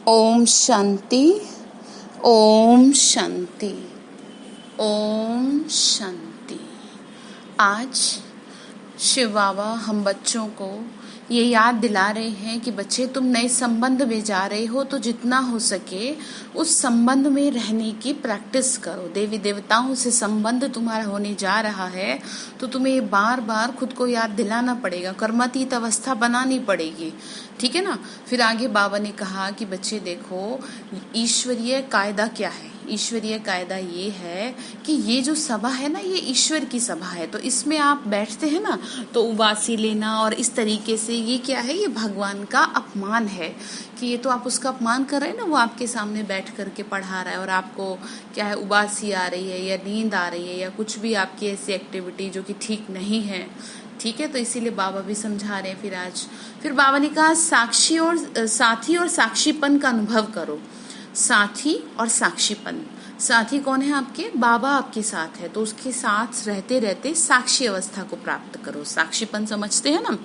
ओम शांति। ओम शांति। ओम शांति। आज शिव बाबा हम बच्चों को ये याद दिला रहे हैं कि बच्चे तुम नए संबंध में जा रहे हो तो जितना हो सके उस संबंध में रहने की प्रैक्टिस करो। देवी देवताओं से संबंध तुम्हारा होने जा रहा है तो तुम्हें बार बार खुद को याद दिलाना पड़ेगा, कर्मातीत अवस्था बनानी पड़ेगी। ठीक है ना। फिर आगे बाबा ने कहा कि बच्चे देखो ईश्वरीय कायदा क्या है। ईश्वरीय कायदा ये है कि ये जो सभा है ना, ये ईश्वर की सभा है, तो इसमें आप बैठते हैं ना तो उबासी लेना और इस तरीके से ये क्या है, ये भगवान का अपमान है कि ये तो आप उसका अपमान कर रहे हैं ना। वो आपके सामने बैठ करके पढ़ा रहा है और आपको क्या है, उबासी आ रही है या नींद आ रही है या कुछ भी आपकी ऐसी एक्टिविटी जो कि ठीक नहीं है। ठीक है, तो इसीलिए बाबा भी समझा रहे हैं। फिर बाबा ने कहा साक्षी और साथी और साक्षीपन का अनुभव करो। साथी और साक्षीपन। साथी कौन है आपके? बाबा आपके साथ है, तो उसके साथ रहते रहते साक्षी अवस्था को प्राप्त करो। साक्षीपन समझते हैं ना।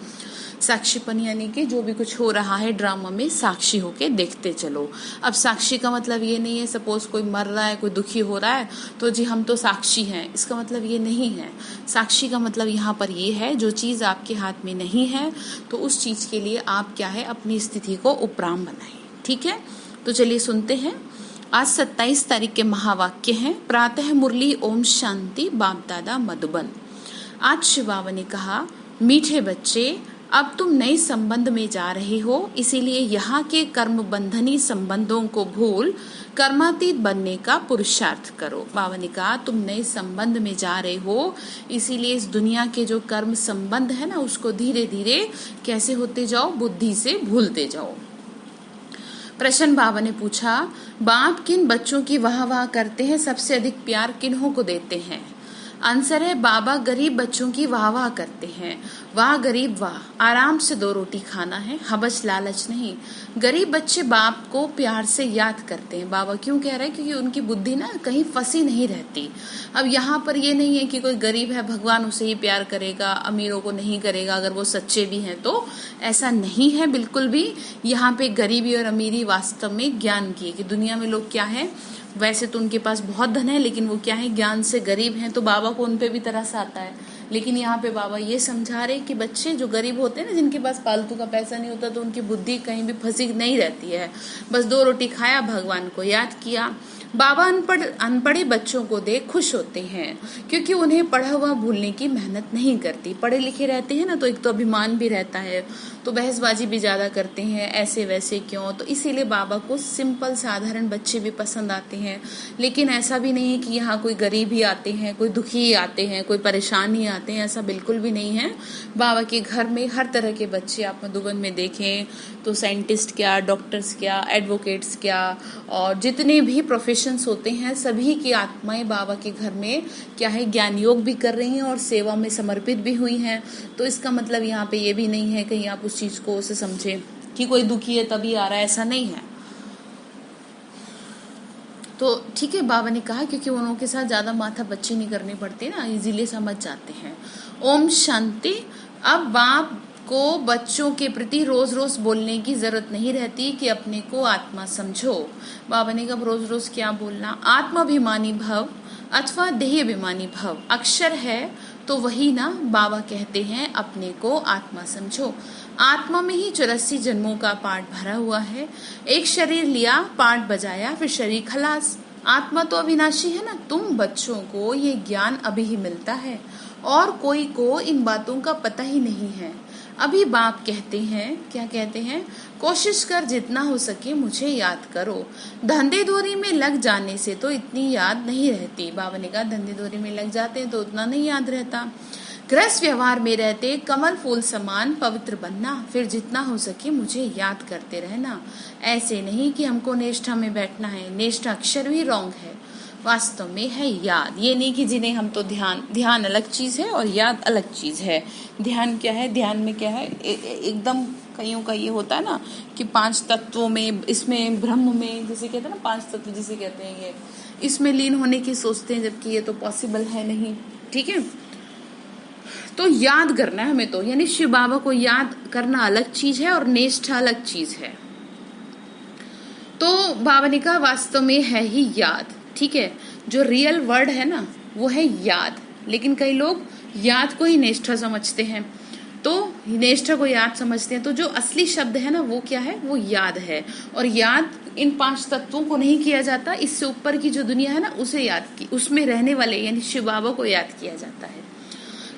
साक्षीपन यानी कि जो भी कुछ हो रहा है ड्रामा में साक्षी होके देखते चलो। अब साक्षी का मतलब ये नहीं है सपोज कोई मर रहा है, कोई दुखी हो रहा है तो जी हम तो साक्षी हैं, इसका मतलब ये नहीं है। साक्षी का मतलब यहाँ पर ये है जो चीज़ आपके हाथ में नहीं है तो उस चीज़ के लिए आप क्या है, अपनी स्थिति को उपराम बनाएं। ठीक है, तो चलिए सुनते हैं। आज 27 तारीख के महावाक्य हैं। प्रातः मुरली ओम शांति बाप दादा मधुबन। आज शिव बाबा ने कहा, मीठे बच्चे अब तुम नए संबंध में जा रहे हो, इसीलिए यहाँ के कर्म बंधनी संबंधों को भूल कर्मातीत बनने का पुरुषार्थ करो। बाबा ने कहा तुम नए संबंध में जा रहे हो, इसीलिए इस दुनिया के जो कर्म संबंध है ना उसको धीरे धीरे कैसे होते जाओ, बुद्धि से भूलते जाओ। प्रश्न बाबा ने पूछा, बाप किन बच्चों की वाह वाह करते हैं, सबसे अधिक प्यार किन्हों को देते हैं? आंसर है बाबा गरीब बच्चों की वाह वाह करते हैं। वाह गरीब वाह, आराम से 2 रोटी खाना है, हबस लालच नहीं। गरीब बच्चे बाप को प्यार से याद करते हैं। बाबा क्यों कह रहे हैं? क्योंकि उनकी बुद्धि ना कहीं फंसी नहीं रहती। अब यहाँ पर ये नहीं है कि कोई गरीब है भगवान उसे ही प्यार करेगा, अमीरों को नहीं करेगा अगर वो सच्चे भी हैं तो। ऐसा नहीं है बिल्कुल भी। यहाँ पे गरीबी और अमीरी वास्तव में ज्ञान की है कि दुनिया में लोग क्या है, वैसे तो उनके पास बहुत धन है लेकिन वो क्या है, ज्ञान से गरीब हैं, तो बाबा को उन पे भी तरस आता है। लेकिन यहाँ पे बाबा ये समझा रहे कि बच्चे जो गरीब होते हैं ना, जिनके पास फालतू का पैसा नहीं होता तो उनकी बुद्धि कहीं भी फंसी नहीं रहती है। बस 2 रोटी खाया, भगवान को याद किया। बाबा अनपढ़े बच्चों को देख खुश होते हैं क्योंकि उन्हें पढ़ा हुआ भूलने की मेहनत नहीं करती। पढ़े लिखे रहते हैं ना तो एक तो अभिमान भी रहता है, तो बहसबाजी भी ज्यादा करते हैं, ऐसे वैसे क्यों। तो इसीलिए बाबा को सिंपल साधारण बच्चे भी पसंद आते हैं। लेकिन ऐसा भी नहीं है कि यहाँ कोई गरीब ही आते हैं, कोई दुखी ही आते हैं, कोई परेशान ही आते हैं, ऐसा बिल्कुल भी नहीं है। बाबा के घर में हर तरह के बच्चे आप मधुबन में देखें तो साइंटिस्ट क्या, डॉक्टर्स क्या, एडवोकेट्स क्या, और जितने भी प्रोफेशंस होते हैं सभी की आत्माएं बाबा के घर में क्या है, ज्ञान योग भी कर रही हैं और सेवा में समर्पित भी हुई हैं। तो इसका मतलब यहाँ पे ये भी नहीं है कहीं आप उस चीज को उसे समझे कि कोई दुखी है तभी आ रहा है, ऐसा नहीं है। तो ठीक है, बाबा ने कहा क्योंकि उन्हों के साथ ज्यादा माथा पच्ची नहीं करनी पड़ती ना, इजीली समझ जाते हैं। ओम शांति। अब बाप को बच्चों के प्रति रोज रोज बोलने की जरूरत नहीं रहती कि अपने को आत्मा समझो। बाबा ने कहा रोज रोज क्या बोलना, आत्माभिमानी भव अथवा देह अभिमानी भव। अक्षर है तो वही ना बाबा कहते हैं अपने को आत्मा समझो। आत्मा में ही 84 जन्मों का पाठ भरा हुआ है। एक शरीर लिया, पाठ बजाया, फिर शरीर खलास। आत्मा तो अविनाशी है ना। तुम बच्चों को ये ज्ञान अभी ही मिलता है और कोई को इन बातों का पता ही नहीं है। अभी बाप कहते हैं, क्या कहते हैं, कोशिश कर जितना हो सके मुझे याद करो। धंधे धोरी में लग जाने से तो इतनी याद नहीं रहती। बाबा ने कहा धंधे धोरी में लग जाते हैं तो उतना नहीं याद रहता। गृहस्थ व्यवहार में रहते कमल फूल समान पवित्र बनना, फिर जितना हो सके मुझे याद करते रहना। ऐसे नहीं कि हमको निष्ठा में बैठना है, निष्ठा अक्षर भी रॉन्ग है, वास्तव में है याद। ये नहीं कि जिन्हें हम तो ध्यान अलग चीज है और याद अलग चीज है। ध्यान क्या है, ध्यान में क्या है, एकदम कईयों का ये होता है ना कि 5 तत्वों में, इसमें ब्रह्म में जिसे कहते हैं ना 5 तत्व जिसे कहते हैं, ये इसमें लीन होने की सोचते हैं जबकि ये तो पॉसिबल है नहीं। ठीक है, तो याद करना है हमें तो, यानी शिव बाबा को याद करना अलग चीज है और निष्ठा अलग चीज है। बाबा ने कहा वास्तव में है ही याद, ठीक है। जो रियल वर्ड है ना वो है याद, लेकिन कई लोग याद को ही निष्ठा समझते हैं, तो निष्ठा को याद समझते हैं। तो जो असली शब्द है ना वो क्या है, वो याद है। और याद इन 5 तत्वों को नहीं किया जाता, इससे ऊपर की जो दुनिया है ना उसे याद की, उसमें रहने वाले यानी शिव बाबा को याद किया जाता है।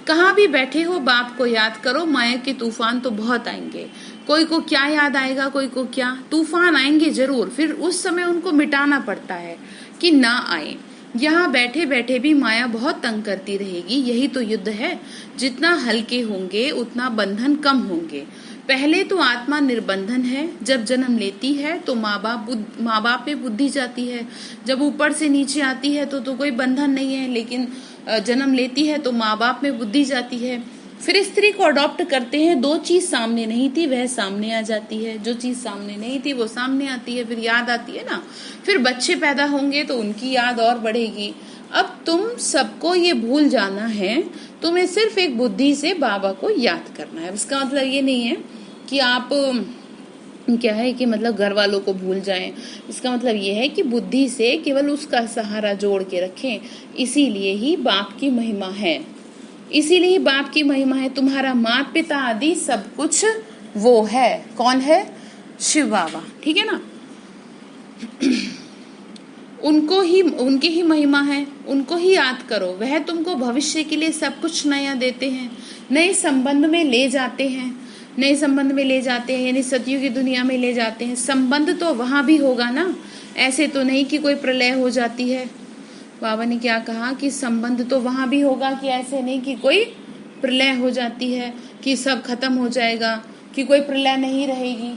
कहाँ भी बैठे हो बाप को याद करो, माया के तूफान तो बहुत आएंगे। कोई को क्या याद आएगा, कोई को क्या, तूफान आएंगे जरूर, फिर उस समय उनको मिटाना पड़ता है कि ना आए। यहाँ बैठे बैठे भी माया बहुत तंग करती रहेगी, यही तो युद्ध है। जितना हल्के होंगे उतना बंधन कम होंगे। पहले तो आत्मा निर्बंधन है, जब जन्म लेती है तो माँ बाप पे बुद्धि जाती है। जब ऊपर से नीचे आती है तो कोई बंधन नहीं है, लेकिन जन्म लेती है तो माँ बाप में बुद्धि जाती है। फिर स्त्री को अडॉप्ट करते हैं, 2 चीज सामने नहीं थी वह सामने आ जाती है, जो चीज सामने नहीं थी वो सामने आती है, फिर याद आती है ना। फिर बच्चे पैदा होंगे तो उनकी याद और बढ़ेगी। अब तुम सबको ये भूल जाना है, तुम्हें सिर्फ एक बुद्धि से बाबा को याद करना है। इसका मतलब ये नहीं है कि आप क्या है कि मतलब घर वालों को भूल जाएं। इसका मतलब ये है कि बुद्धि से केवल उसका सहारा जोड़ के रखें। इसीलिए ही बाप की महिमा है, इसीलिए ही बाप की महिमा है। तुम्हारा माता पिता आदि सब कुछ वो है। कौन है? शिव बाबा, ठीक है ना। उनकी ही महिमा है, उनको ही याद करो। वह तुमको भविष्य के लिए सब कुछ नया देते हैं, नए संबंध में ले जाते हैं, नए संबंध में ले जाते हैं यानी सतयुग की दुनिया में ले जाते हैं। संबंध तो वहां भी होगा ना, ऐसे तो नहीं कि कोई प्रलय हो जाती है। बाबा ने क्या कहा कि संबंध तो वहां भी होगा, कि ऐसे नहीं कि कोई प्रलय हो जाती है, कि सब खत्म हो जाएगा, कि कोई प्रलय नहीं रहेगी।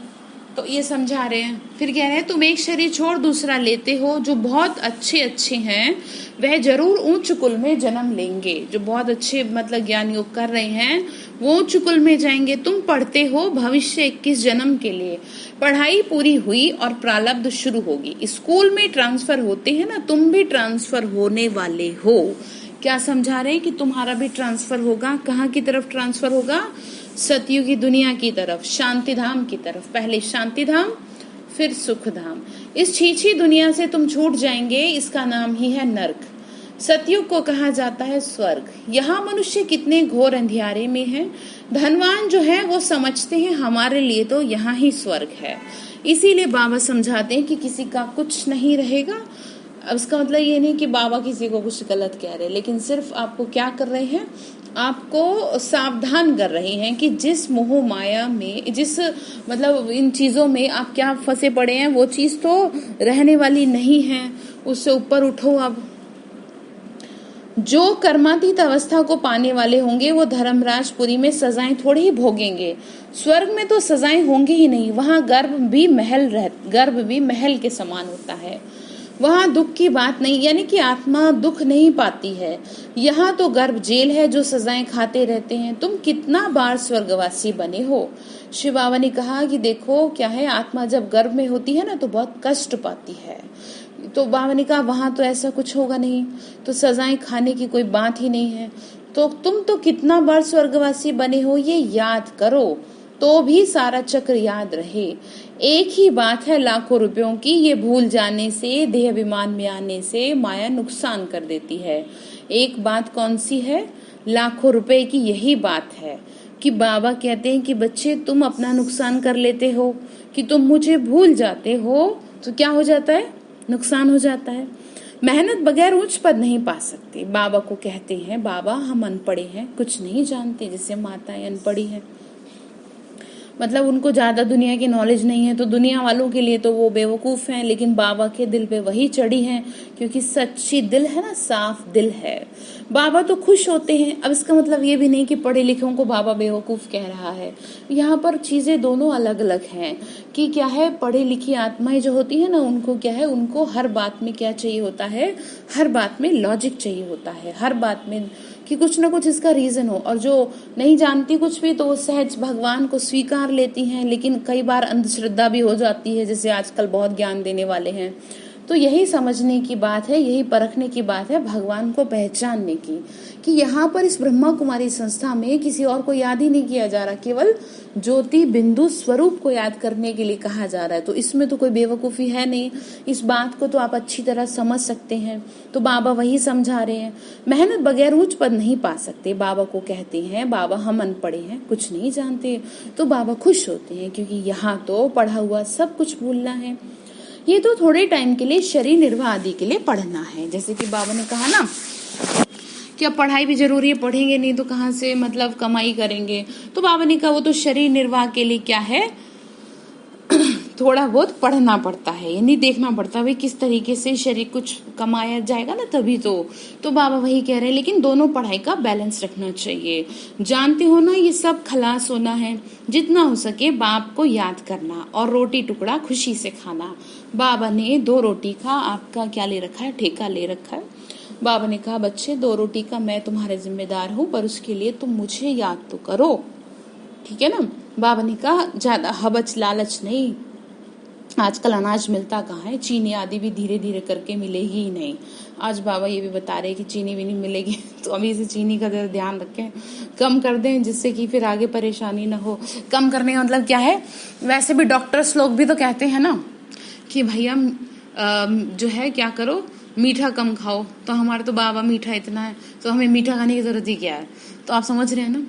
तो ये समझा रहे हैं। फिर कह रहे हैं तुम एक शरीर छोड़ दूसरा लेते हो, जो बहुत अच्छे हैं वह जरूर उच्च कुल में जन्म लेंगे। जो बहुत अच्छे मतलब ज्ञान योग कर रहे हैं वो उच्च कुल में जाएंगे। तुम पढ़ते हो भविष्य 21 जन्म के लिए, पढ़ाई पूरी हुई और प्रारब्ध शुरू होगी। स्कूल में ट्रांसफर होते हैं ना, तुम भी ट्रांसफर होने वाले हो। क्या समझा रहे हैं कि तुम्हारा भी ट्रांसफर होगा। कहाँ की तरफ ट्रांसफर होगा? सतयुगी दुनिया की तरफ, शांति धाम की तरफ। पहले शांति धाम फिर सुख धाम। इस छीछी दुनिया से तुम छूट जाएंगे, इसका नाम ही है नर्क। सतयुग को कहा जाता है स्वर्ग। यहाँ मनुष्य कितने घोर अंधियारे में है। धनवान जो है वो समझते हैं हमारे लिए तो यहाँ ही स्वर्ग है। इसीलिए बाबा समझाते हैं कि किसी का कुछ नहीं रहेगा। अब इसका मतलब ये नहीं कि बाबा किसी को कुछ गलत कह रहे, लेकिन सिर्फ आपको क्या कर रहे हैं, आपको सावधान कर रहे हैं कि जिस मोह माया में, जिस मतलब इन चीजों में आप क्या फंसे पड़े हैं, वो चीज तो रहने वाली नहीं है, उससे ऊपर उठो। अब जो कर्मातीत अवस्था को पाने वाले होंगे वो धर्मराजपुरी में सजाएं थोड़ी ही भोगेंगे। स्वर्ग में तो सजाएं होंगी ही नहीं, वहां गर्भ भी महल के समान होता है। वहां दुख की बात नहीं, यानी कि आत्मा दुख नहीं पाती है। यहाँ तो गर्भ जेल है, जो सजाएं खाते रहते हैं। तुम कितना बार स्वर्गवासी बने हो। शिव बाबा ने कहा कि देखो क्या है, आत्मा जब गर्भ में होती है ना तो बहुत कष्ट पाती है। तो बाबा ने कहा वहां तो ऐसा कुछ होगा नहीं, तो सजाएं खाने की कोई बात ही नहीं है। तो तुम तो कितना बार स्वर्गवासी बने हो ये याद करो, तो भी सारा चक्र याद रहे। एक ही बात है लाखों रुपयों की, ये भूल जाने से, देह अभिमान में आने से माया नुकसान कर देती है। एक बात कौन सी है? लाखों रुपए की यही बात है कि बाबा कहते हैं कि बच्चे तुम अपना नुकसान कर लेते हो, कि तुम मुझे भूल जाते हो तो क्या हो जाता है, नुकसान हो जाता है। मेहनत बगैर उच्च पद नहीं पा सकते। बाबा को कहते हैं बाबा हम अनपढ़े हैं, कुछ नहीं जानते, जैसे माताएं अनपढ़ी हैं, मतलब उनको ज्यादा दुनिया की नॉलेज नहीं है, तो दुनिया वालों के लिए तो वो बेवकूफ हैं, लेकिन बाबा के दिल पे वही चढ़ी हैं, क्योंकि सच्ची दिल है ना, साफ दिल है। बाबा तो खुश होते हैं। अब इसका मतलब ये भी नहीं कि पढ़े लिखों को बाबा बेवकूफ कह रहा है। यहाँ पर चीजें दोनों अलग अलग हैं कि क्या है, पढ़े लिखी आत्माएं जो होती है ना, उनको क्या है, उनको हर बात में क्या चाहिए होता है, हर बात में लॉजिक चाहिए होता है, हर बात में कि कुछ ना कुछ इसका रीजन हो। और जो नहीं जानती कुछ भी तो वो सहज भगवान को स्वीकार लेती हैं, लेकिन कई बार अंधश्रद्धा भी हो जाती है, जैसे आजकल बहुत ज्ञान देने वाले हैं तो यही समझने की बात है, यही परखने की बात है, भगवान को पहचानने की, कि यहाँ पर इस ब्रह्मा कुमारी संस्था में किसी और को याद ही नहीं किया जा रहा, केवल ज्योति बिंदु स्वरूप को याद करने के लिए कहा जा रहा है। तो इसमें तो कोई बेवकूफ़ी है नहीं, इस बात को तो आप अच्छी तरह समझ सकते हैं। तो बाबा वही समझा रहे हैं, मेहनत बगैर उच्च पद नहीं पा सकते। बाबा को कहते हैं, बाबा हम अनपढ़े हैं, कुछ नहीं जानते। तो बाबा खुश होते हैं, क्योंकि यहाँ तो पढ़ा हुआ सब कुछ भूलना है। ये तो थोड़े टाइम के लिए शरीर निर्वाह आदि के लिए पढ़ना है। जैसे कि बाबा ने कहा ना कि अब पढ़ाई भी जरूरी है, पढ़ेंगे नहीं तो कहाँ से मतलब कमाई करेंगे। तो बाबा ने कहा वो तो शरीर निर्वाह के लिए क्या है, थोड़ा बहुत पढ़ना पड़ता है, यानी देखना पड़ता है भाई किस तरीके से शरीर कुछ कमाया जाएगा ना तभी तो बाबा वही कह रहे हैं। लेकिन दोनों पढ़ाई का बैलेंस रखना चाहिए। जानते हो ना, ये सब खलास होना है। जितना हो सके बाप को याद करना और रोटी टुकड़ा खुशी से खाना। बाबा ने 2 रोटी का आपका क्या ले रखा है, ठेका ले रखा है। बाबा ने कहा बच्चे 2 रोटी का मैं तुम्हारे जिम्मेदार हूँ, पर उसके लिए तुम मुझे याद तो करो, ठीक है ना। बाबा ने कहा ज्यादा हबच लालच नहीं, आजकल अनाज मिलता कहाँ है, चीनी आदि भी धीरे धीरे करके मिलेगी ही नहीं। आज बाबा ये भी बता रहे कि चीनी भी नहीं मिलेगी, तो अभी से चीनी का ध्यान रखें, कम कर दें, जिससे कि फिर आगे परेशानी ना हो। कम करने का मतलब क्या है, वैसे भी डॉक्टर्स लोग भी तो कहते हैं ना कि भैया जो है क्या करो, मीठा कम खाओ। तो हमारे तो बाबा मीठा इतना है, तो हमें मीठा खाने की जरूरत ही क्या है। तो आप समझ रहे हैं ना,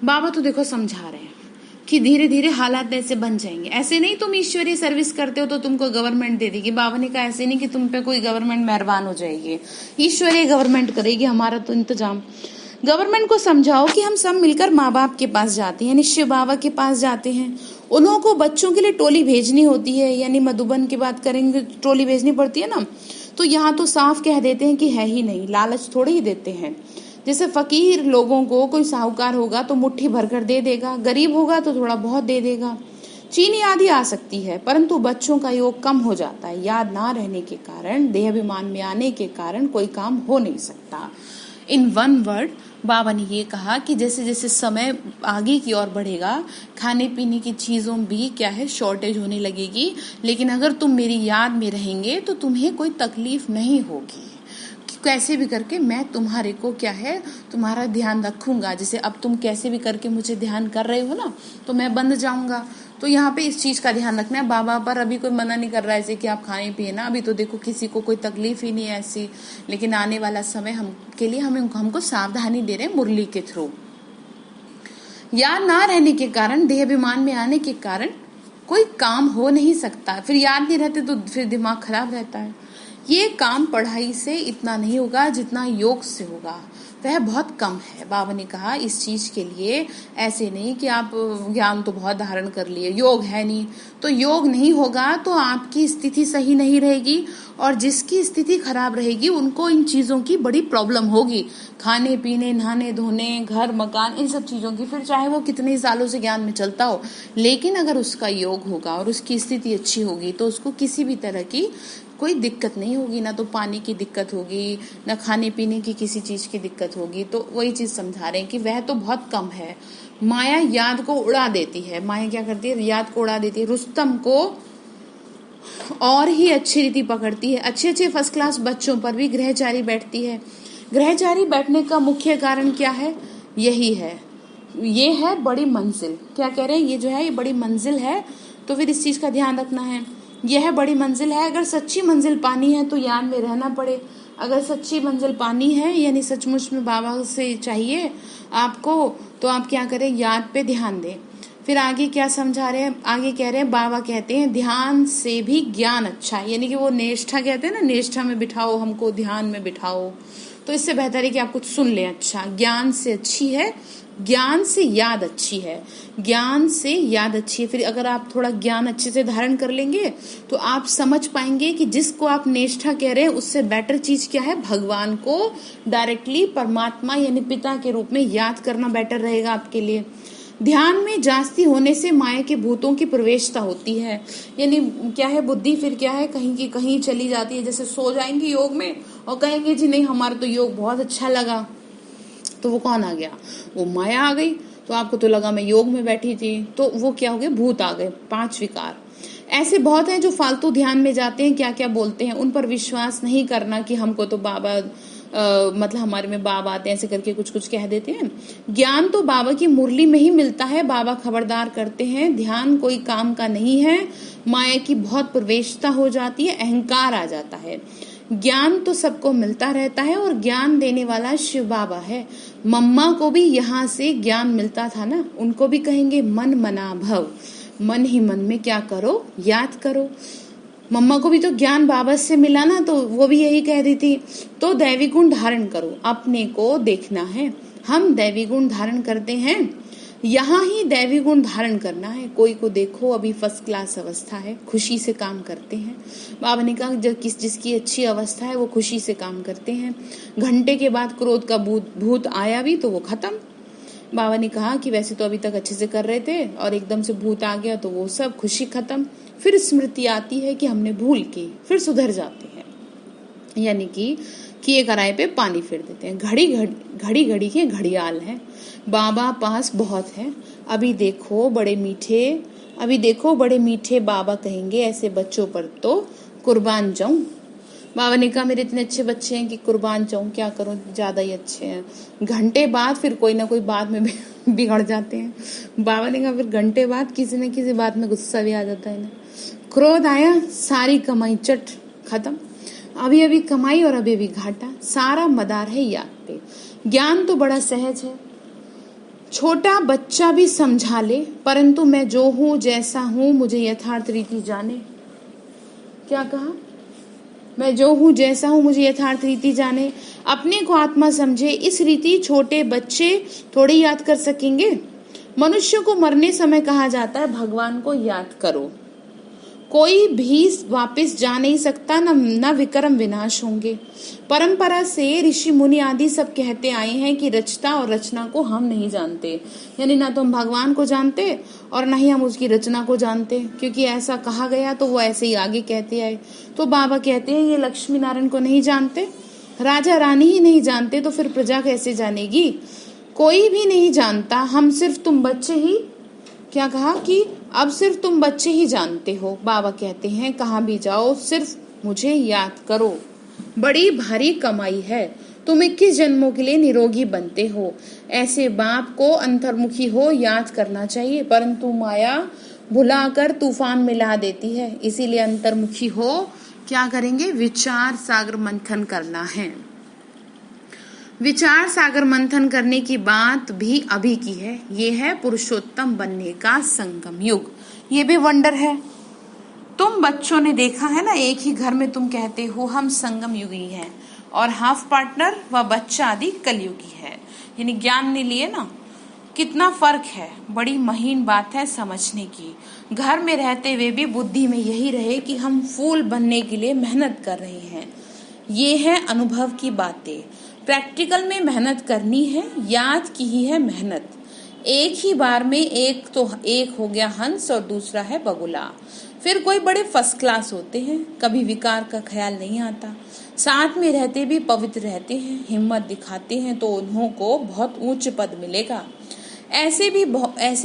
बाबा तो देखो समझा रहे हैं कि धीरे धीरे हालात ऐसे बन जाएंगे। ऐसे नहीं तुम ईश्वरीय सर्विस करते हो तो तुमको गवर्नमेंट दे देगी। बाबा ने कहा ऐसे नहीं कि तुम पे कोई गवर्नमेंट मेहरबान हो जाएगी, ईश्वरीय गवर्नमेंट करेगी, हमारा तो इंतजाम। गवर्नमेंट को समझाओ कि हम सब मिलकर माँ बाप के पास जाते हैं, शिव बाबा के पास जाते हैं, उन्हों को बच्चों के लिए टोली भेजनी होती है, यानी मधुबन की बात करेंगे टोली भेजनी पड़ती है ना। तो यहाँ तो साफ कह देते हैं कि है ही नहीं, लालच थोड़े ही देते हैं। जैसे फकीर लोगों को कोई साहूकार होगा तो मुट्ठी भरकर दे देगा, गरीब होगा तो थोड़ा बहुत दे देगा। चीनी आदि आ सकती है, परंतु बच्चों का योग कम हो जाता है। याद ना रहने के कारण, देहाभिमान में आने के कारण कोई काम हो नहीं सकता। इन 1 वर्ड बाबा ने ये कहा कि जैसे जैसे समय आगे की ओर बढ़ेगा, खाने पीने की चीजों भी क्या है शॉर्टेज होने लगेगी, लेकिन अगर तुम मेरी याद में रहेंगे तो तुम्हें कोई तकलीफ नहीं होगी। कैसे भी करके मैं तुम्हारे को क्या है, तुम्हारा ध्यान रखूंगा। जैसे अब तुम कैसे भी करके मुझे ध्यान कर रहे हो ना, तो मैं बंद जाऊंगा। तो यहाँ पे इस चीज का ध्यान रखना है। बाबा पर अभी कोई मना नहीं कर रहा है ऐसे कि आप खाए पिए ना, अभी तो देखो किसी को कोई तकलीफ ही नहीं है ऐसी, लेकिन आने वाला समय हम के लिए हमको सावधानी दे रहे हैं मुरली के थ्रू। याद ना रहने के कारण, देहाभिमान में आने के कारण कोई काम हो नहीं सकता। फिर याद नहीं रहते तो फिर दिमाग खराब रहता है। ये काम पढ़ाई से इतना नहीं होगा जितना योग से होगा, वह बहुत कम है। बाबा ने कहा इस चीज के लिए ऐसे नहीं कि आप ज्ञान तो बहुत धारण कर लिए, योग है नहीं, तो योग नहीं होगा तो आपकी स्थिति सही नहीं रहेगी, और जिसकी स्थिति खराब रहेगी उनको इन चीजों की बड़ी प्रॉब्लम होगी, खाने पीने, नहाने धोने, घर मकान, इन सब चीजों की। फिर चाहे वो कितने सालों से ज्ञान में चलता हो, लेकिन अगर उसका योग होगा और उसकी स्थिति अच्छी होगी तो उसको किसी भी तरह की कोई दिक्कत नहीं होगी, ना तो पानी की दिक्कत होगी, ना खाने पीने की किसी चीज की दिक्कत होगी। तो वही चीज समझा रहे हैं कि वह तो बहुत कम है। माया याद को उड़ा देती है। माया क्या करती है, याद को उड़ा देती है। रुस्तम को और ही अच्छी रीति पकड़ती है। अच्छे अच्छे फर्स्ट क्लास बच्चों पर भी ग्रहचारी बैठती है। ग्रहचारी बैठने का मुख्य कारण क्या है, यही है, ये है बड़ी मंजिल। क्या कह रहे हैं, ये जो है ये बड़ी मंजिल है, तो फिर इस चीज का ध्यान रखना है। यह बड़ी मंजिल है, अगर सच्ची मंजिल पानी है तो याद में रहना पड़े। अगर सच्ची मंजिल पानी है, यानी सचमुच में बाबा से चाहिए आपको, तो आप क्या करें, याद पे ध्यान दें। फिर आगे क्या समझा रहे हैं, आगे कह रहे हैं, बाबा कहते हैं ध्यान से भी ज्ञान अच्छा है, यानी कि वो निष्ठा कहते हैं ना, निष्ठा में बिठाओ हमको, ध्यान में बिठाओ। तो इससे बेहतर है कि आप कुछ सुन लें। अच्छा, ज्ञान से अच्छी है, ज्ञान से याद अच्छी है, ज्ञान से याद अच्छी है। फिर अगर आप थोड़ा ज्ञान अच्छे से धारण कर लेंगे तो आप समझ पाएंगे कि जिसको आप निष्ठा कह रहे हैं उससे बेटर चीज क्या है, भगवान को डायरेक्टली परमात्मा यानी पिता के रूप में याद करना बेटर रहेगा आपके लिए। ध्यान में जास्ती होने से माया के भूतों की प्रवेशता होती है, यानी क्या है, बुद्धि फिर क्या है, कहीं की कहीं चली जाती है। जैसे सो जाएंगे योग में और कहेंगे जी नहीं हमारा तो योग बहुत अच्छा लगा, तो वो कौन आ गया, वो माया आ गई। तो आपको तो लगा मैं योग में बैठी थी, तो वो क्या हो गए, भूत आ गए, 5 विकार। ऐसे बहुत हैं जो फालतू ध्यान में जाते हैं, क्या क्या बोलते हैं, उन पर विश्वास नहीं करना कि हमको तो बाबा मतलब हमारे में बाबा आते हैं ऐसे करके कुछ कुछ कह देते हैं। ज्ञान तो बाबा की मुरली में ही मिलता है। बाबा खबरदार करते हैं, ध्यान कोई काम का नहीं है। माया की बहुत प्रवेशता हो जाती है, अहंकार आ जाता है। ज्ञान तो सबको मिलता रहता है और ज्ञान देने वाला शिव बाबा है। मम्मा को भी यहाँ से ज्ञान मिलता था ना, उनको भी कहेंगे मन मना भव, मन ही मन में क्या करो, याद करो। मम्मा को भी तो ज्ञान बाबा से मिला ना, तो वो भी यही कह रही थी। तो दैवी गुण धारण करो, अपने को देखना है। हम दैवी गुण धारण करते हैं, यहाँ ही दैवी गुण धारण करना है। कोई को देखो अभी फर्स्ट क्लास अवस्था है, खुशी से काम करते हैं। बाबा ने कहा जब जिसकी अच्छी अवस्था है वो खुशी से काम करते हैं। घंटे के बाद क्रोध का भूत आया भी तो वो खत्म। बाबा ने कहा कि वैसे तो अभी तक अच्छे से कर रहे थे और एकदम से भूत आ गया तो वो सब खुशी खत्म। फिर स्मृति आती है कि हमने भूल की, फिर सुधर जाते हैं। यानी कि किए कराए पे पानी फेर देते हैं। घड़ी घड़ी के घड़ियाल है, बाबा पास बहुत है। अभी देखो बड़े मीठे बाबा कहेंगे ऐसे बच्चों पर तो कुर्बान जाऊं। बाबा ने कहा मेरे इतने अच्छे बच्चे हैं कि कुर्बान जाऊं, क्या करूं, ज्यादा ही अच्छे हैं। घंटे बाद फिर कोई ना कोई बात में बिगड़ जाते हैं। बाबा ने कहा फिर घंटे बाद किसी न किसी बात में गुस्सा भी आ जाता है ना। क्रोध आया, सारी कमाई चट खत्म। अभी अभी कमाई और अभी अभी घाटा, सारा मदार है याद पे। ज्ञान तो बड़ा सहज है, छोटा बच्चा भी समझा ले, परंतु मैं जो हूं जैसा हूं मुझे यथार्थ रीति जाने। क्या कहा? मैं जो हूं जैसा हूं मुझे यथार्थ रीति जाने। अपने को आत्मा समझे, इस रीति छोटे बच्चे थोड़ी याद कर सकेंगे। मनुष्य को मरने समय कहा जाता है भगवान को याद करो। कोई भी वापस जा नहीं सकता, न विक्रम विनाश होंगे। परंपरा से ऋषि मुनि आदि सब कहते आए हैं कि रचता और रचना को हम नहीं जानते, यानी ना तो हम भगवान को जानते और ना ही हम उसकी रचना को जानते, क्योंकि ऐसा कहा गया तो वो ऐसे ही आगे कहते आए। तो बाबा कहते हैं ये लक्ष्मी नारायण को नहीं जानते, राजा रानी ही नहीं जानते, तो फिर प्रजा कैसे जानेगी? कोई भी नहीं जानता, हम सिर्फ तुम बच्चे ही, क्या कहा कि अब सिर्फ तुम बच्चे ही जानते हो। बाबा कहते हैं कहाँ भी जाओ सिर्फ मुझे याद करो। बड़ी भारी कमाई है, तुम 21 जन्मों के लिए निरोगी बनते हो। ऐसे बाप को अंतर्मुखी हो याद करना चाहिए, परंतु माया भुलाकर तूफान मिला देती है। इसीलिए अंतर्मुखी हो क्या करेंगे? विचार सागर मंथन करना है। विचार सागर मंथन करने की बात भी अभी की है। ये है पुरुषोत्तम बनने का संगम युग। ये भी वंडर है। तुम बच्चों ने देखा है ना, एक ही घर में तुम कहते हो हम संगम युगी हैं और हाफ पार्टनर व बच्चा आदि कलयुगी है, यानी ज्ञान ने लिए ना, कितना फर्क है। बड़ी महीन बात है समझने की। घर में रहते हुए भी बुद्धि में यही रहे कि हम फूल बनने के लिए मेहनत कर रहे हैं। ये है अनुभव की बातें। प्रैक्टिकल में मेहनत करनी है, याद की ही है मेहनत। एक ही बार में एक हो गया हंस और दूसरा है बगुला। फिर कोई बड़े फर्स्ट क्लास होते हैं, कभी विकार का ख्याल नहीं आता, साथ में रहते भी पवित्र रहते हैं, हिम्मत दिखाते हैं तो उन्हों को बहुत ऊंच पद मिलेगा। ऐसे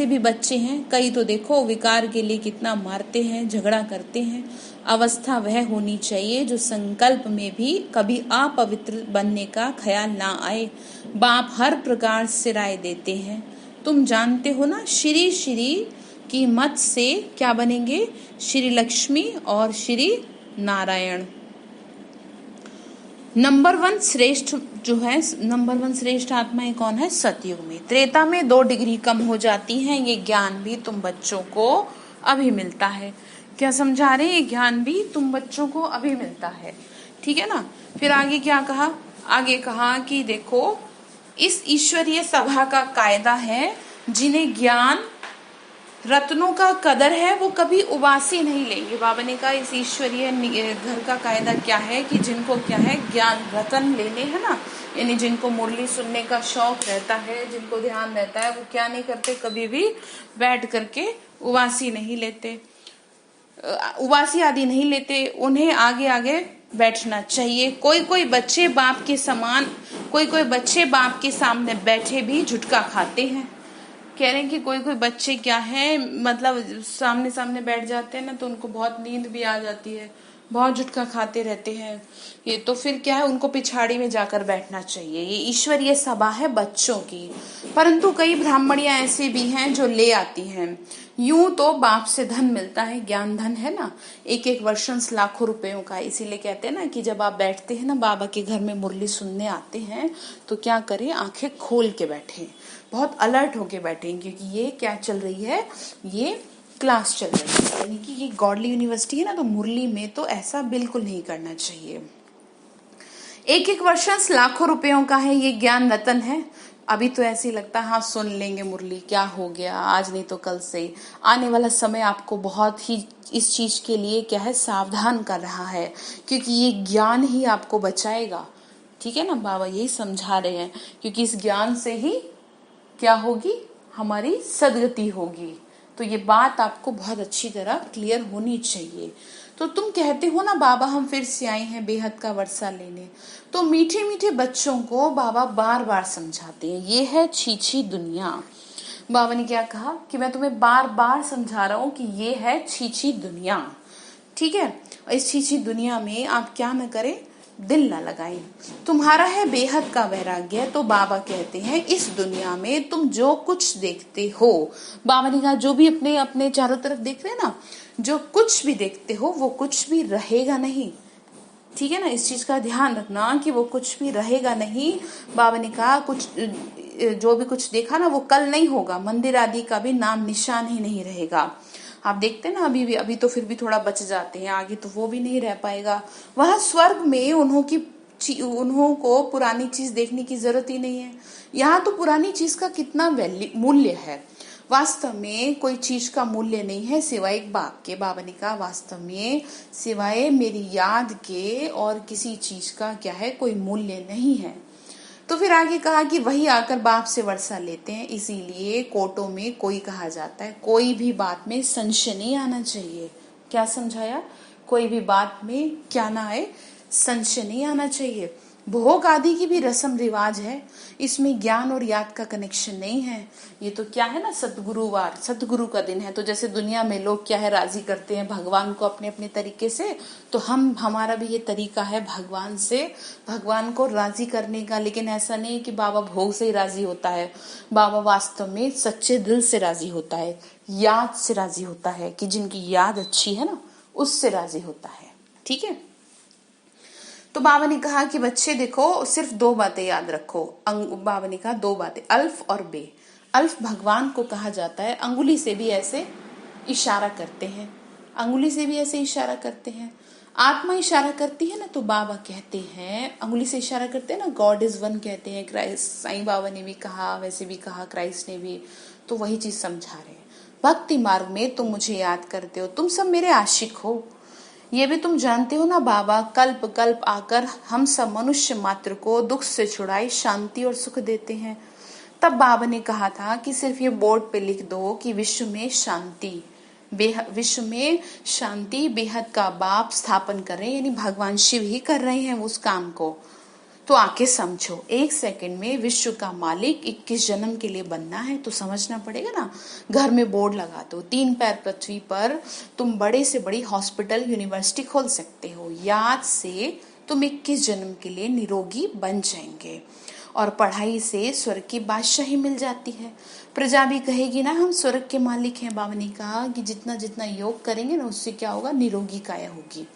भी बच्चे हैं, कई तो देखो विकार के लिए कितना मारते हैं, झगड़ा करते हैं। अवस्था वह होनी चाहिए जो संकल्प में भी कभी अपवित्र बनने का ख्याल ना आए। बाप हर प्रकार से राय देते हैं। तुम जानते हो ना, श्री श्री की मत से क्या बनेंगे? श्री लक्ष्मी और श्री नारायण। नंबर वन श्रेष्ठ आत्माएं कौन है? सतयुग में। त्रेता में 2 डिग्री कम हो जाती हैं। ये ज्ञान भी तुम बच्चों को अभी मिलता है। क्या समझा रहे हैं? ये ज्ञान भी तुम बच्चों को अभी मिलता है, ठीक है ना। फिर आगे क्या कहा? आगे कहा कि देखो इस ईश्वरीय सभा का कायदा है, जिन्हें ज्ञान रत्नों का कदर है वो कभी उबासी नहीं लेंगे। बाबा ने कहा इस ईश्वरीय घर का कायदा क्या है कि जिनको क्या है, ज्ञान रतन लेने हैं ना, यानी जिनको मुरली सुनने का शौक रहता है, जिनको ध्यान रहता है, वो क्या नहीं करते, कभी भी बैठ करके उबासी आदि नहीं लेते। उन्हें आगे आगे बैठना चाहिए। कोई बच्चे बाप के सामने बैठे भी झुटका खाते हैं। कह रहे हैं कि कोई कोई बच्चे क्या है, मतलब सामने सामने बैठ जाते हैं ना तो उनको बहुत नींद भी आ जाती है, बहुत झुटका खाते रहते हैं ये, तो फिर क्या है, उनको पिछाड़ी में जाकर बैठना चाहिए। ये ईश्वरीय सभा है बच्चों की। परंतु कई ब्राह्मणियां ऐसी भी हैं जो ले आती हैं। यूं तो बाप से धन मिलता है, ज्ञान धन है ना, एक एक वर्षंस लाखों रुपयों का। इसीलिए कहते हैं ना कि जब आप बैठते हैं ना बाबा के घर में मुरली सुनने आते हैं तो क्या करें, आंखें खोल के बैठे, बहुत अलर्ट होके बैठे, क्योंकि ये क्या चल रही है, ये क्लास चल रही है, यानी कि ये गॉडली यूनिवर्सिटी है ना, तो मुरली में तो ऐसा बिल्कुल नहीं करना चाहिए। एक एक वर्षंस लाखों रुपयों का है, ये ज्ञान रतन है। अभी तो ऐसे ही लगता है हाँ सुन लेंगे मुरली, क्या हो गया, आज नहीं तो कल से। आने वाला समय आपको बहुत ही इस चीज के लिए क्या है, सावधान कर रहा है, क्योंकि ये ज्ञान ही आपको बचाएगा। ठीक है ना, बाबा यही समझा रहे हैं, क्योंकि इस ज्ञान से ही क्या होगी, हमारी सदगति होगी। तो ये बात आपको बहुत अच्छी तरह क्लियर होनी चाहिए। तो तुम कहते हो ना बाबा हम फिर से आए हैं बेहद का वर्षा लेने, तो मीठे मीठे बच्चों को बाबा बार बार समझाते हैं, ये है छीछी दुनिया। बाबा ने क्या कहा कि मैं तुम्हें बार बार समझा रहा हूं कि ये है छीछी दुनिया। ठीक है, और इस छीछी दुनिया में आप क्या न करें, दिल ना लगाएं। तुम्हारा है बेहद का वैराग्य, तो बाबा कहते हैं इस दुनिया में तुम जो कुछ देखते हो, बाबा ने कहा जो भी अपने अपने चारों तरफ देख रहे हैं ना, जो कुछ भी देखते हो वो कुछ भी रहेगा नहीं। ठीक है ना, इस चीज का ध्यान रखना कि वो कुछ भी रहेगा नहीं। बाबा ने कहा कुछ जो भी कुछ देखा ना वो कल नहीं होगा, मंदिर आदि का भी नाम निशान ही नहीं रहेगा। आप देखते ना अभी तो फिर भी थोड़ा बच जाते हैं, आगे तो वो भी नहीं रह पाएगा। वहां स्वर्ग में उन्हों को पुरानी चीज देखने की जरूरत ही नहीं है। यहाँ तो पुरानी चीज का कितना मूल्य है, वास्तव में कोई चीज का मूल्य नहीं है सिवाय एक बाप के। बाबा ने कहा वास्तव में सिवाय मेरी याद के और किसी चीज का क्या है, कोई मूल्य नहीं है। तो फिर आगे कहा कि वही आकर बाप से वर्षा लेते हैं, इसीलिए कोर्टों में कोई कहा जाता है कोई भी बात में संशय नहीं आना चाहिए। क्या समझाया, कोई भी बात में क्या ना आए, संशय नहीं आना चाहिए। भोग आदि की भी रस्म रिवाज है, इसमें ज्ञान और याद का कनेक्शन नहीं है। ये तो क्या है ना, सतगुरुवार, सतगुरु का दिन है। तो जैसे दुनिया में लोग क्या है, राजी करते हैं भगवान को अपने अपने तरीके से, तो हमारा भी ये तरीका है भगवान को राजी करने का। लेकिन ऐसा नहीं कि बाबा भोग से ही राजी होता है, बाबा वास्तव में सच्चे दिल से राजी होता है, याद से राजी होता है, कि जिनकी याद अच्छी है ना उससे राजी होता है। ठीक है, तो बाबा ने कहा कि बच्चे देखो सिर्फ दो बातें याद रखो। बाबा ने कहा दो बातें, अल्फ और बे। अल्फ भगवान को कहा जाता है, अंगुली से भी ऐसे इशारा करते हैं, अंगुली से भी ऐसे इशारा करते हैं। आत्मा इशारा करती है ना, तो बाबा कहते हैं अंगुली से इशारा करते हैं ना, गॉड इज वन कहते हैं। क्राइस्ट, साईं बाबा ने भी कहा, वैसे भी कहा क्राइस्ट ने भी, तो वही चीज समझा रहे हैं। भक्ति मार्ग में तुम मुझे याद करते हो, तुम सब मेरे आशिक हो, ये भी तुम जानते हो ना बाबा, कल्प कल्प आकर हम सब मनुष्य मात्र को दुख से छुड़ाई शांति और सुख देते हैं। तब बाबा ने कहा था कि सिर्फ ये बोर्ड पे लिख दो कि विश्व में शांति, विश्व में शांति बेहद का बाप स्थापन कर रहे हैं, यानी भगवान शिव ही कर रहे हैं उस काम को। तो आके समझो, एक सेकंड में विश्व का मालिक 21 जन्म के लिए बनना है तो समझना पड़ेगा ना। घर में बोर्ड लगा दो, 3 पैर पृथ्वी पर तुम बड़े से बड़ी हॉस्पिटल यूनिवर्सिटी खोल सकते हो, याद से तुम 21 जन्म के लिए निरोगी बन जाएंगे। और पढ़ाई से स्वर्ग की बादशाही मिल जाती है। प्रजा भी कहेगी ना हम स्वर्ग के मालिक हैं। बाबा ने कहा कि जितना जितना योग करेंगे ना उससे क्या होगा, निरोगी काया होगी।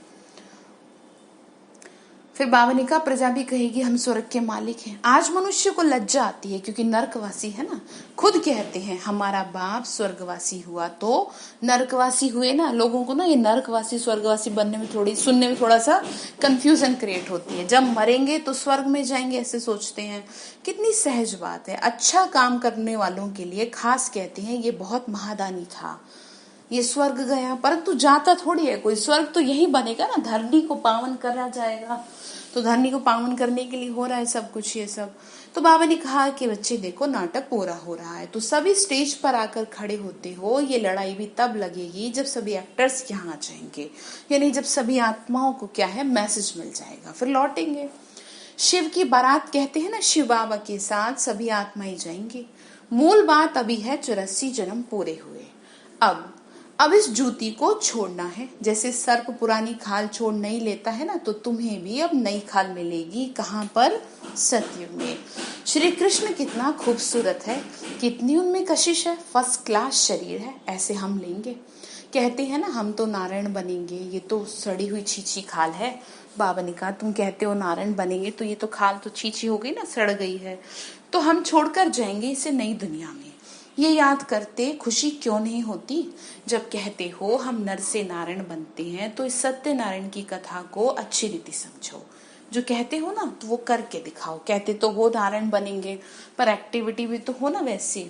फिर बाबा ने कहा प्रजा भी कहेगी हम स्वर्ग के मालिक हैं। आज मनुष्य को लज्जा आती है क्योंकि नरकवासी है ना, खुद कहते हैं हमारा बाप स्वर्गवासी हुआ तो नरकवासी हुए ना। लोगों को ना ये नरकवासी स्वर्गवासी बनने में सुनने में थोड़ा सा कंफ्यूजन क्रिएट होती है। जब मरेंगे तो स्वर्ग में जाएंगे ऐसे सोचते हैं, कितनी सहज बात है। अच्छा काम करने वालों के लिए खास कहते हैं ये बहुत महादानी था, ये स्वर्ग गया, परंतु जाता थोड़ी है कोई, स्वर्ग तो यही बनेगा ना, धरनी को पावन करा जाएगा। तो धरनी को पावन करने के लिए हो रहा है सब कुछ ये सब। तो बाबा ने कहा कि बच्चे देखो नाटक पूरा हो रहा है, तो सभी स्टेज पर आकर खड़े होते हो। ये लड़ाई भी तब लगेगी जब सभी एक्टर्स यहाँ आ जाएंगे, यानी जब सभी आत्माओं को क्या है मैसेज मिल जाएगा, फिर लौटेंगे। शिव की बारात कहते हैं ना, शिव बाबा के साथ सभी आत्माएं जाएंगी। मूल बात अभी है 84 जन्म पूरे हुए। अब इस जूती को छोड़ना है। जैसे सर्प पुरानी खाल छोड़ नहीं लेता है ना, तो तुम्हें भी अब नई खाल मिलेगी। कहाँ पर? सतयुग में। श्री कृष्ण कितना खूबसूरत है, कितनी उनमें कशिश है, फर्स्ट क्लास शरीर है, ऐसे हम लेंगे। कहते हैं ना हम तो नारायण बनेंगे, ये तो सड़ी हुई छीछी खाल है। बाबा ने कहा तुम कहते हो नारायण बनेंगे, तो ये तो खाल तो छीछी हो गई ना, सड़ गई है, तो हम छोड़कर जाएंगे इसे नई दुनिया में। ये याद करते खुशी क्यों नहीं होती? जब कहते हो हम नर से नारायण बनते हैं, तो इस सत्यनारायण की कथा को अच्छी रीति समझो। जो कहते हो ना, तो वो करके दिखाओ। कहते तो हो नारायण बनेंगे, पर एक्टिविटी भी तो हो ना वैसी।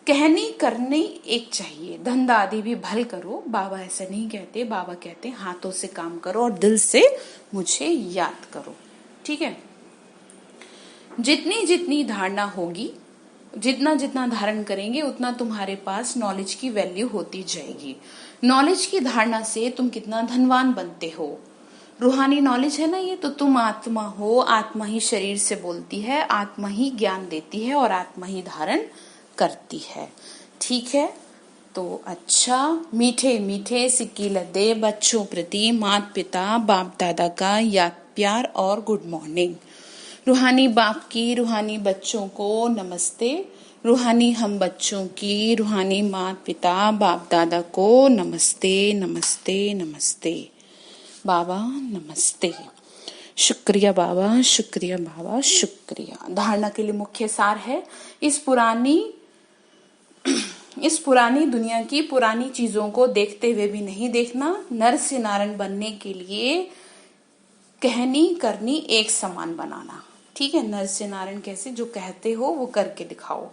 कहनी करनी एक चाहिए, धंधा आदि भी भल करो। बाबा ऐसा नहीं कहते, बाबा कहते हाथों से काम करो और दिल से मुझे याद करो। ठीक है। जितनी जितनी धारणा होगी, जितना जितना धारण करेंगे, उतना तुम्हारे पास नॉलेज की वैल्यू होती जाएगी। नॉलेज की धारणा से तुम कितना धनवान बनते हो। रूहानी नॉलेज है ना ये, तो तुम आत्मा हो, आत्मा ही शरीर से बोलती है, आत्मा ही ज्ञान देती है और आत्मा ही धारण करती है। ठीक है। तो अच्छा, मीठे मीठे सिक्की लदे बच्चों प्रति माता पिता बाप दादा का याद प्यार और गुड मॉर्निंग। रूहानी बाप की रूहानी बच्चों को नमस्ते। रूहानी हम बच्चों की रूहानी माता पिता बाप दादा को नमस्ते नमस्ते नमस्ते। बाबा नमस्ते। शुक्रिया बाबा, शुक्रिया बाबा, शुक्रिया। धारणा के लिए मुख्य सार है, इस पुरानी दुनिया की पुरानी चीजों को देखते हुए भी नहीं देखना। नर से नारायण बनने के लिए कहनी करनी एक समान बनाना। ठीक है। नर से नारायण कैसे, जो कहते हो वो करके दिखाओ।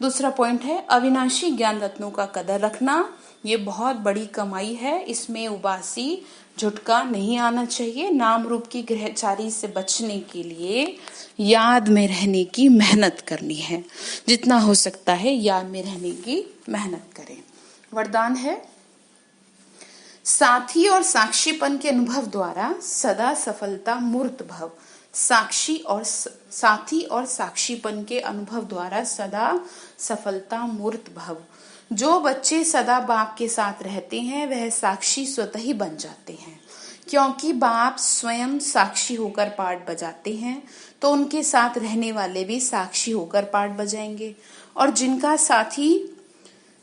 दूसरा पॉइंट है अविनाशी ज्ञान रत्नों का कदर रखना। ये बहुत बड़ी कमाई है, इसमें उबासी झुटका नहीं आना चाहिए। नाम रूप की ग्रहचारी से बचने के लिए याद में रहने की मेहनत करनी है। जितना हो सकता है याद में रहने की मेहनत करें। वरदान है साथी और साक्षीपन के अनुभव द्वारा सदा सफलता मूर्त भव। साथी और साक्षीपन के अनुभव द्वारा सदा सफलता मूर्त भव। जो बच्चे सदा बाप के साथ रहते हैं वह साक्षी स्वतः ही बन जाते हैं, क्योंकि बाप स्वयं साक्षी होकर पाठ बजाते हैं, तो उनके साथ रहने वाले भी साक्षी होकर पाठ बजाएंगे। और जिनका साथी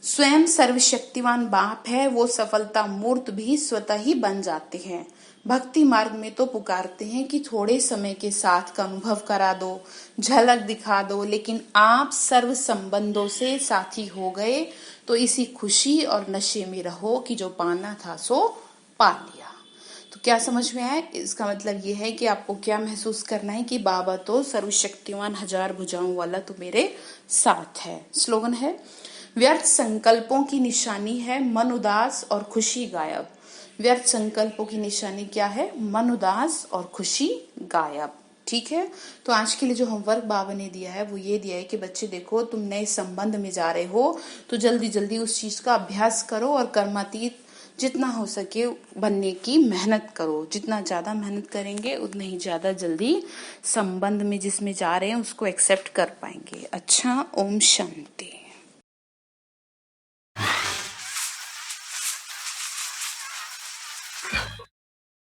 स्वयं सर्वशक्तिवान बाप है, वो सफलता मूर्त भी स्वतः ही बन जाते हैं। भक्ति मार्ग में तो पुकारते हैं कि थोड़े समय के साथ का अनुभव करा दो, झलक दिखा दो, लेकिन आप सर्व संबंधों से साथी हो गए, तो इसी खुशी और नशे में रहो कि जो पाना था सो पा लिया। तो क्या समझ में आया? इसका मतलब ये है कि आपको क्या महसूस करना है कि बाबा तो सर्वशक्तिवान हजार भुजाओं वाला तो मेरे साथ है। स्लोगन है व्यर्थ संकल्पों की निशानी है मन उदास और खुशी गायब। व्यर्थ संकल्पों की निशानी क्या है? मन उदास और खुशी गायब। ठीक है। तो आज के लिए जो होमवर्क बाबा ने दिया है वो ये दिया है कि बच्चे देखो, तुम नए संबंध में जा रहे हो, तो जल्दी जल्दी उस चीज का अभ्यास करो और कर्मातीत जितना हो सके बनने की मेहनत करो। जितना ज्यादा मेहनत करेंगे उतना ही ज्यादा जल्दी संबंध में जिसमें जा रहे हैं उसको एक्सेप्ट कर पाएंगे। अच्छा, ओम शांति।